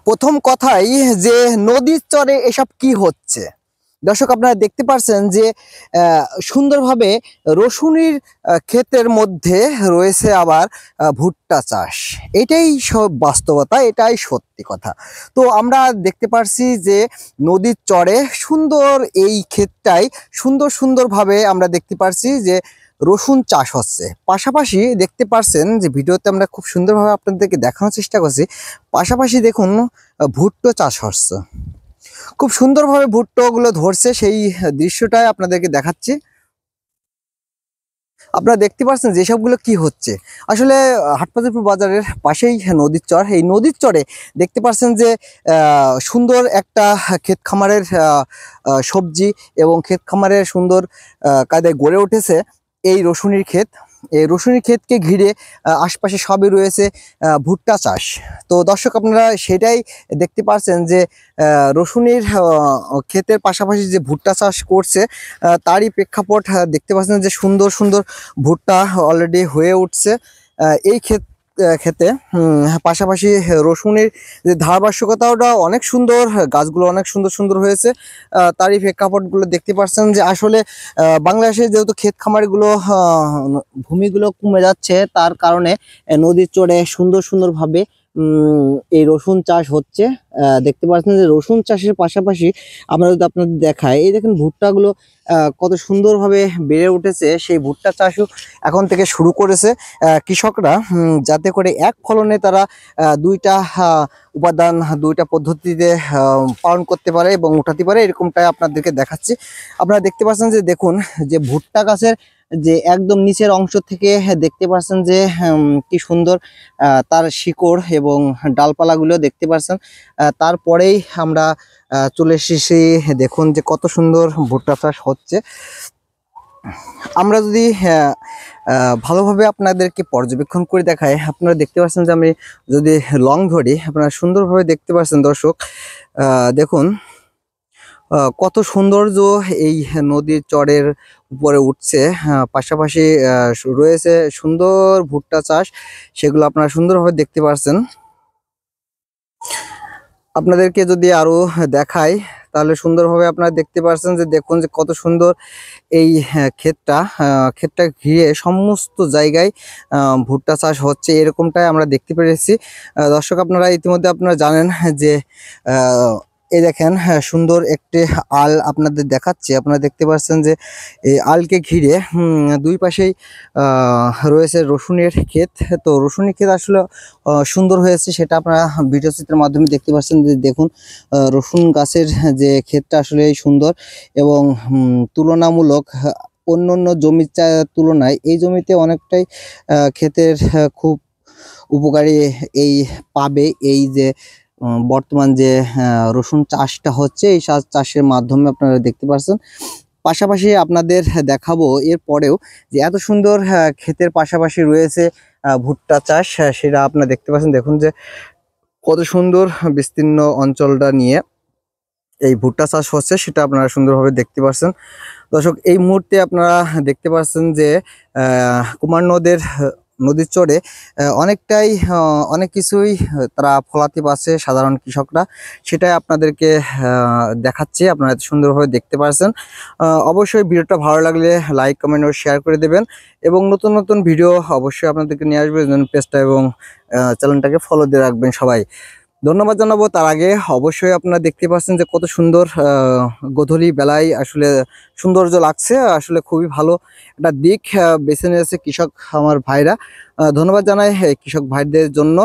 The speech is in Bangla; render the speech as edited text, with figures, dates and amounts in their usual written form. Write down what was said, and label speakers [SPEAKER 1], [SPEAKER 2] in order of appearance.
[SPEAKER 1] প্রথম কথাই যে নদীর চরে এসব কি হচ্ছে। দর্শক আপনারা দেখতে পাচ্ছেন যে সুন্দরভাবে রসুনের ক্ষেতের মধ্যে রয়েছে আবার ভুট্টা চাষ। এটাই সব বাস্তবতা, এটাই সত্যি কথা। তো আমরা দেখতে পাচ্ছি যে নদীর চরে সুন্দর এই ক্ষেতটাই সুন্দরভাবে আমরা দেখতে পাচ্ছি যে রসুন চাষ হচ্ছে। পাশাপাশি দেখতে পাচ্ছেন যে ভিডিওতে আমরা খুব সুন্দরভাবে আপনাদেরকে দেখানোর চেষ্টা করছি। পাশাপাশি দেখুন ভুট্টো চাষ হচ্ছে, খুব সুন্দরভাবে ভুট্টোগুলো ধরছে, সেই দৃশ্যটাই আপনাদেরকে দেখাচ্ছি। আপনারা দেখতে পাচ্ছেন যে সবগুলো কি হচ্ছে। আসলে হাটবাজারপুর বাজারের পাশেই নদীর চর। এই নদীর চরে দেখতে পাচ্ছেন যে সুন্দর একটা ক্ষেত খামারের সবজি এবং ক্ষেত খামারের সুন্দর কায়দায় গড়ে উঠেছে এই রসুনের ক্ষেত। এই রসুনের ক্ষেতকে ঘিরে আশপাশে সবই রয়েছে ভুট্টা চাষ। তো দর্শক আপনারা সেটাই দেখতে পাচ্ছেন যে রসুনের ক্ষেতের পাশাপাশি যে ভুট্টা চাষ করছে তারই প্রেক্ষাপট দেখতে পাচ্ছেন যে সুন্দর ভুট্টা অলরেডি হয়ে উঠছে এই ক্ষেতে। পাশাপাশি রসুনের যে ধারাবাহিকতাটা অনেক সুন্দর, গাছগুলো অনেক সুন্দর হয়েছে। তারই প্রেক্ষাপটগুলো দেখতে পাচ্ছেন যে আসলে বাংলাদেশে যেহেতু ক্ষেত খামারগুলো ভূমিগুলো কমে যাচ্ছে, তার কারণে নদীর চরে সুন্দরভাবে এই রসুন চাষ হচ্ছে। দেখতে পাচ্ছেন যে রসুন চাষের পাশাপাশি আমরা যদি আপনাদের দেখাই, এই দেখেন ভুট্টাগুলো কত সুন্দরভাবে বেড়ে উঠেছে। সেই ভুট্টা চাষও এখন থেকে শুরু করেছে কৃষকরা, যাতে করে এক ফলনে তারা দুইটা উপাদান, দুইটা পদ্ধতিতে পালন করতে পারে এবং উঠাতে পারে, এরকমটাই আপনাদেরকে দেখাচ্ছি। আপনারা দেখতে পাচ্ছেন যে দেখুন যে ভুট্টা গাছের যে একদম নিচের অংশ থেকে দেখতে পাচ্ছেন যে কি সুন্দর তার শিকড় এবং ডালপালাগুলো দেখতে পাচ্ছেন। তারপরেই আমরা চলে এসেছি, দেখুন যে কত সুন্দর ভুট্টা চাষ হচ্ছে। আমরা যদি ভালোভাবে আপনাদেরকে পর্যবেক্ষণ করে দেখাই, আপনারা দেখতে পাচ্ছেন যে আমি যদি লং ধরি, আপনারা সুন্দরভাবে দেখতে পাচ্ছেন দর্শক। দেখুন কত সৌন্দর্য এই নদীর চরের উপরে উঠছে। পাশাপাশি রয়েছে সুন্দর ভুট্টা চাষ, সেগুলো আপনারা সুন্দরভাবে দেখতে পাচ্ছেন। আপনাদেরকে যদি আরো দেখাই তাহলে সুন্দরভাবে আপনারা দেখতে পাচ্ছেন যে দেখুন যে কত সুন্দর এই ক্ষেতটা ঘিরে সমস্ত জায়গায় ভুট্টা চাষ হচ্ছে, এরকমটাই আমরা দেখতে পেরেছি। দর্শক আপনারা ইতিমধ্যে আপনারা জানেন যে এই দেখেন সুন্দর একটি আল আপনাদের দেখাচ্ছে। আপনারা দেখতে পাচ্ছেন যে এই আলকে ঘিরে দুই পাশেই রয়েছে রসুনের ক্ষেত। তো রসুনের ক্ষেত আসলে সুন্দর হয়েছে, সেটা আপনারা ভিডিও চিত্রের মাধ্যমে দেখতে পাচ্ছেন যে দেখুন রসুন গাছের যে ক্ষেতটা আসলে সুন্দর এবং তুলনামূলক অন্য জমির তুলনায় এই জমিতে অনেকটাই ক্ষেতের খুব উপকারী এই পাবে। এই যে বর্তমান যে রসুন চাষটা হচ্ছে, এই চাষের মাধ্যমে আপনারা দেখতে পাচ্ছেন। পাশাপাশি আপনাদের দেখাবো এর পরেও যে এত সুন্দর ক্ষেতের পাশাপাশি রয়েছে ভুট্টা চাষ, সেটা আপনারা দেখতে পাচ্ছেন। দেখুন যে কত সুন্দর বিস্তীর্ণ অঞ্চলটা নিয়ে এই ভুট্টা চাষ হচ্ছে, সেটা আপনারা সুন্দরভাবে দেখতে পাচ্ছেন। দর্শক এই মুহূর্তে আপনারা দেখতে পাচ্ছেন যে নদীর চরে অনেকটাই অনেক কিছুই তারা ফলাতে পারছে সাধারণ কৃষকরা, সেটাই আপনাদেরকে দেখাচ্ছি। আপনারা সুন্দরভাবে দেখতে পাচ্ছেন। অবশ্যই ভিডিওটা ভালো লাগলে লাইক, কমেন্ট ও শেয়ার করে দেবেন এবং নতুন ভিডিও অবশ্যই আপনাদেরকে নিয়ে আসবে। পেজটা এবং চ্যানেলটাকে ফলো দিয়ে রাখবেন সবাই। ধন্যবাদ জানাবো। তার আগে অবশ্যই আপনারা দেখতে পাচ্ছেন যে কত সুন্দর গোধূলি বেলায় আসলে সৌন্দর্য লাগছে। আসলে খুবই ভালো একটা দিক বেছে নিয়েছে কৃষক আমার ভাইরা। ধন্যবাদ জানাই কৃষক ভাইদের জন্য।